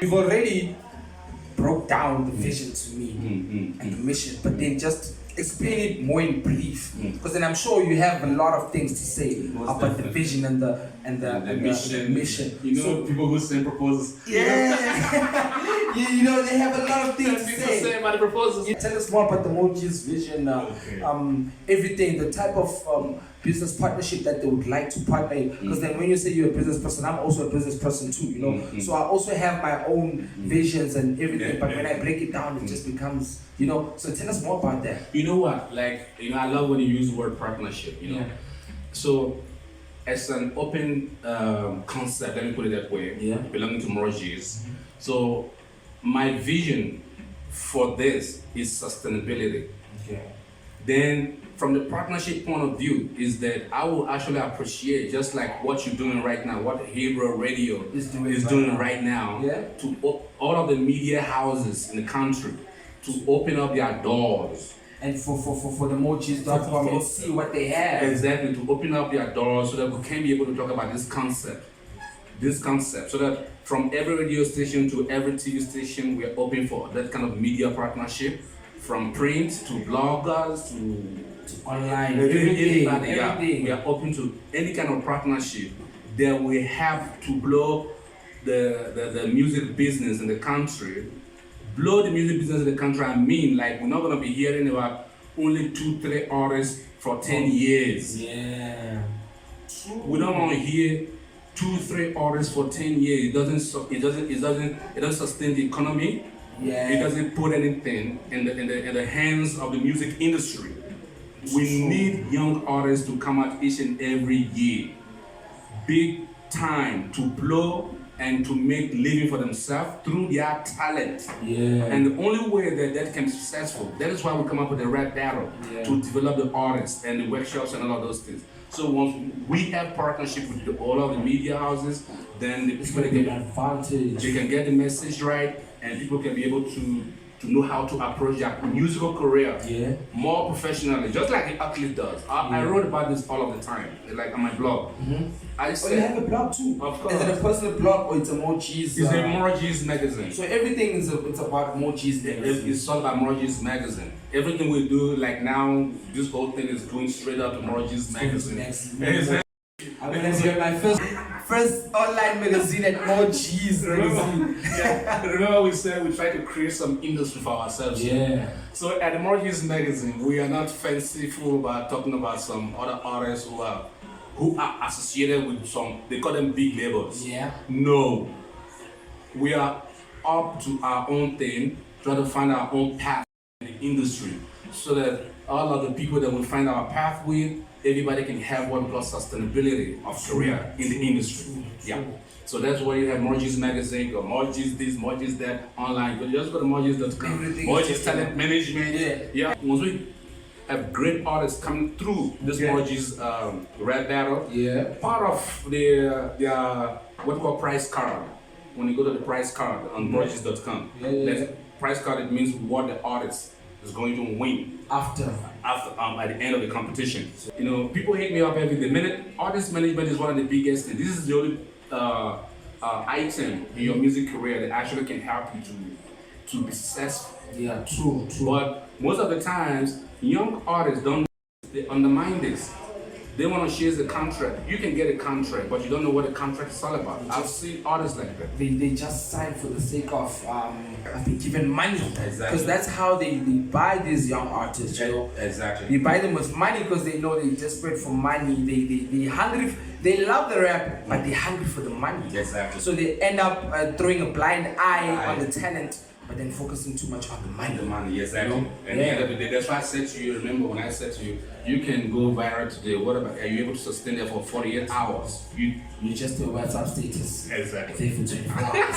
We've already broke down the vision to me and the mission, but then just explain it more in brief, because then I'm sure you have a lot of things to say about the vision and the mission. You know, people who send proposals. Yeah, you know, they have a lot of things to say about the proposals. Tell us more about the Morgeez vision, everything, the type of business partnership that they would like to partner in. Because then when you say you're a business person, I'm also a business person too, you know. So I also have my own visions and everything, but when I break it down, it just becomes, you know. So tell us more about that. You know what? Like, you know, I love when you use the word partnership, you know. So as an open concept, let me put it that way, belonging to Morgeez. So my vision for this is sustainability. Then from the partnership point of view is that I will actually appreciate, just like what you're doing right now, what Hero Radio is doing right now, to all of the media houses in the country to open up their doors. And for the Morgeez.com and see what they have. Exactly, to open up their doors so that we can be able to talk about this concept, so that from every radio station to every TV station, we are open for that kind of media partnership, from print to bloggers to online, everything. We are open to any kind of partnership that we have to blow the music business in the country. Blow the music business in the country, I mean, like, we're not going to be hearing about only 2-3 artists for 10 years. Yeah. We don't want to hear 2-3 artists for 10 years. It doesn't sustain the economy. It doesn't put anything in the hands of the music industry. We need young artists to come out each and every year, big time, to blow and to make living for themselves through their talent. And the only way that can be successful, that is why we come up with the rap battle, to develop the artists and the workshops and all of those things. So once we have partnership with all of the media houses, then the people get an advantage. They can get the message right, and people can be able to know how to approach their musical career more professionally, just like the athlete does. I wrote about this all of the time, like on my blog. I said, you have a blog too? Of course. Is it a personal blog or it's a Morgeez? It's a Morgeez magazine. So everything is it's about Morgeez. It's all about Morgeez magazine. Everything we do, like now, this whole thing is going straight up to Morgeez magazine. I'm gonna get my first online magazine at Morgeez magazine. Remember we said we try to create some industry for ourselves. So at the Morgeez magazine, we are not fanciful about talking about some other artists who are associated with some, they call them big labels. No. We are up to our own thing, trying to find our own path in the industry, so that all of the people that we find our path with, everybody can have what we call sustainability of career in the industry. So that's why you have Morgeez magazine, or Morgeez this, Morgeez that, online. But just go to Morgeez.com. Morgeez talent management. Once we have great artists coming through this Morgeez rap battle, part of their what we call price card. When you go to the price card on Morgeez.com, price card, it means what the artist is going to win after at the end of the competition. You know, people hit me up every day. Artist management is one of the biggest things. This is the only item in your music career that actually can help you to be successful. True. But most of the times, young artists they undermine this. They want to chase the contract. You can get a contract, but you don't know what the contract is all about. I've seen artists like that. They just sign for the sake of being given money. Because that's how they buy these young artists, you know. They buy them with money because they know they're desperate for money. They're hungry. They love the rap, but they're hungry for the money. So they end up throwing a blind eye on the talent, but then focusing too much on the money. And at the end of the day, that's why I said to you, remember when I said to you, you can go viral today. What about, are you able to sustain that for 48 hours? You just do a WhatsApp status. Exactly. For 24 hours.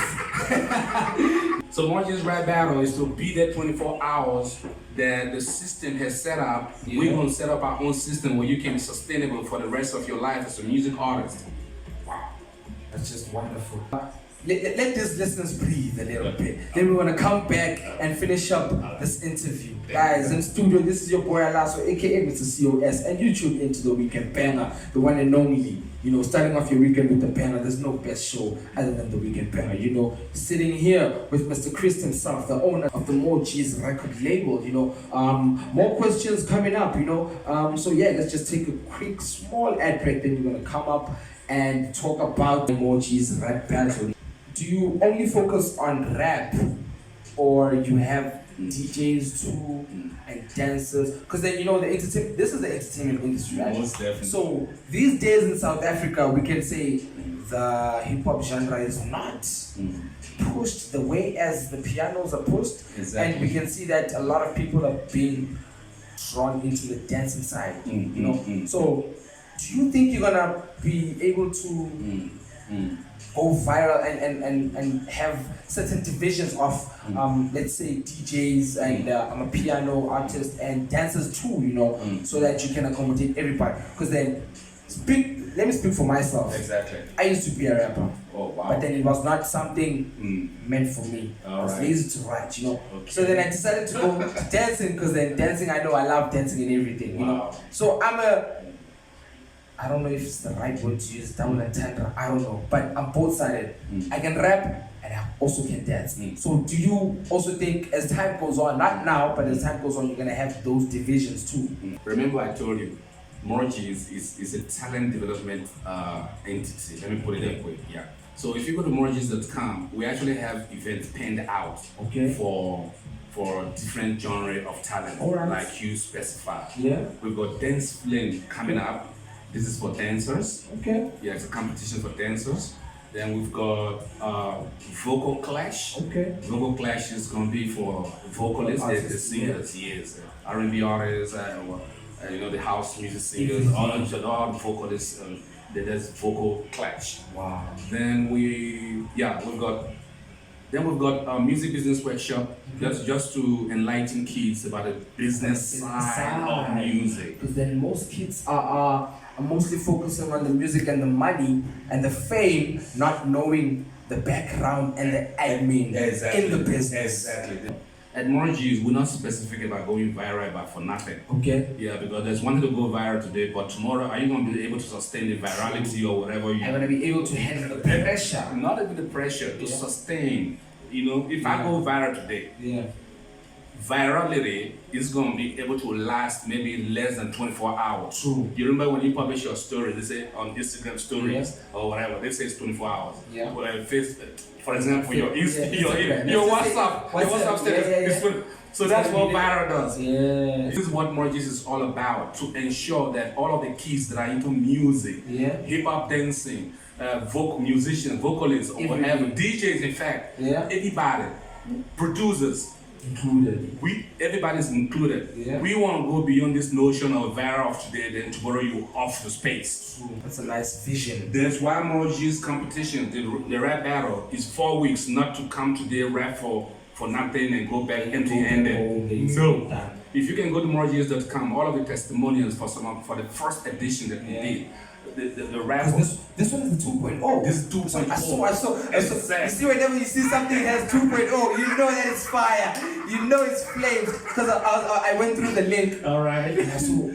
So Morgeez Rap Battle is to be that 24 hours that the system has set up. We're going to set up our own system where you can be sustainable for the rest of your life as a music artist. Wow. That's just wonderful. let these listeners breathe a little bit. Then we're gonna come back and finish up this interview. Guys, in studio, this is your boy Alaso, aka Mr. COS, and you tune into the Weekend Banger, the one and only. You know, starting off your weekend with the banger, there's no best show other than the Weekend Banger. You know, sitting here with Mr. Chris himself, the owner of the Morgeez record label. You know, more questions coming up. You know, so yeah, let's just take a quick small ad break. Then we're gonna come up and talk about the Morgeez Rap Battle. Do you only focus on rap, or you have DJs too and dancers? Because then, you know, this is the entertainment industry, right? Most definitely. So these days in South Africa, we can say the hip hop genre is not pushed the way as the pianos are pushed. Exactly. And we can see that a lot of people are being drawn into the dancing side. You know, so do you think you're gonna be able to go viral and have certain divisions of let's say DJs and I'm a piano artist and dancers too, you know, so that you can accommodate everybody? Because then let me speak for myself. Exactly. I used to be a rapper. Oh wow. But then it was not something meant for me. I was lazy to write, you know. Okay. So then I decided to go to dancing, because then dancing, I know I love dancing and everything, you know. So I don't know if it's the right word to use, double entendre, I don't know. But I'm both sided. I can rap and I also can dance. So do you also think as time goes on, not now, but as time goes on, you're gonna have those divisions too? Remember I told you, Morgeez is a talent development entity. Let me put it that way. Yeah. So if you go to Morgeez.com, we actually have events penned out for different genre of talent, like you specify. Yeah. We've got Dance Flame coming up. This is for dancers. Okay. Yeah, it's a competition for dancers. Then we've got Vocal Clash. Okay. Vocal Clash is going to be for vocalists, the singers, yes. R&B artists, you know, the house music singers, all the vocalists. There's Vocal Clash. Wow. Then we've got Music Business Workshop, just to enlighten kids about the business side of music. Because then most kids are mostly focusing on the music and the money and the fame, not knowing the background and the admin in the business. Exactly. At Morgeez, we're not specific about going viral but for nothing. Okay. Yeah, because there's one to go viral today, but tomorrow, are you going to be able to sustain the virality or whatever you... I'm going to be able to handle the pressure. Not even the pressure, to sustain. You know, if I go viral today, virality is going to be able to last maybe less than 24 hours. True. You remember when you publish your story, they say on Instagram stories or whatever, they say it's 24 hours. Yeah. Well, for example, your WhatsApp status. So that's what viral does. Yeah. This is what Morgeez is all about, to ensure that all of the kids that are into music, hip-hop dancing, musicians, vocalists, or whatever, DJs in fact, everybody, producers, included. Everybody's included. Yeah. We want to go beyond this notion of viral of today, then tomorrow you off the space. True. That's a nice vision. That's why Morgeez competition, the rap battle, is 4 weeks, not to come today rap for nothing and go back empty-handed. No. If you can go to Morgeez.com, all of the testimonials for the first edition that we did. The rap. This one is the 2.0. This is 2.0. I saw. You see, whenever you see something that has 2.0, you know that it's fire. You know it's flames. Because I went through the link. Alright. And I saw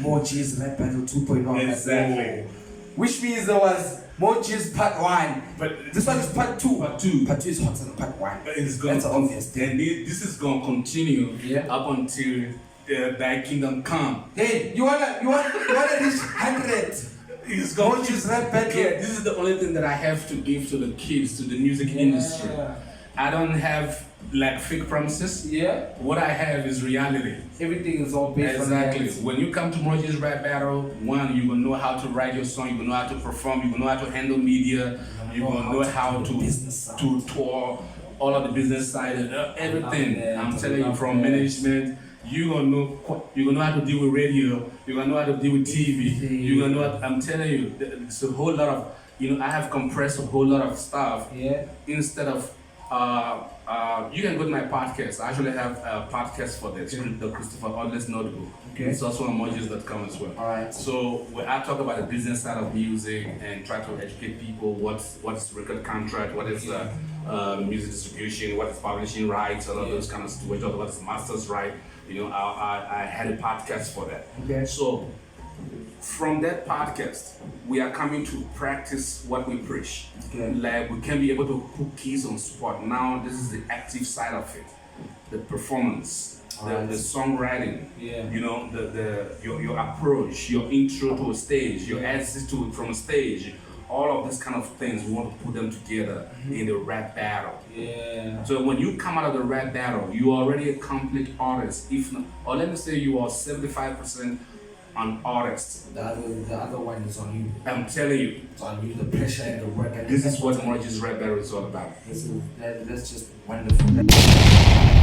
Morgeez Rap Battle 2.0. Exactly. Which means there was Morgeez Part 1. But this one is Part 2. Part 2. Part 2 is hotter than Part 1. That's obvious. And this is going to continue up until Thy Kingdom Come. Hey, you wanna reach 100? It's going Morgeez Rap Battle. Yeah, this is the only thing that I have to give to the kids, to the music industry. I don't have like fake promises. Yeah. What I have is reality. Everything is all based on reality. Exactly. When you come to Morgeez Rap Battle, one, you're gonna know how to write your song, you're gonna know how to perform, you're gonna know how to handle media, you're gonna know how to tour, all of the business side, everything. I'm telling you, from management. You're gonna know how to deal with radio. You're gonna know how to deal with TV. You're gonna know. I'm telling you, it's a whole lot of. I have compressed a whole lot of stuff. Yeah. Instead of You can go to my podcast. I actually have a podcast for this, the Christopher Odless Notebook. Okay. It's also on Morgeez.com as well. All right. So where I talk about the business side of music and try to educate people what's record contract, what is music distribution, what is publishing rights, all of those kind of stuff. We talk about the master's right. You know, I had a podcast for that. Okay. So from that podcast, we are coming to practice what we preach. Okay. Like we can be able to put keys on spot. Now this is the active side of it, the performance, the songwriting. Yeah. You know, your approach, your intro to a stage, your exit to from a stage. All of these kind of things, we want to put them together in the rap battle. Yeah. So when you come out of the rap battle, you are already a complete artist. If not, or let me say you are 75% an artist. The other one is on you. I'm telling you. It's on you, the pressure and the work. This is what Morgeez Rap Battle is all about. That's just wonderful.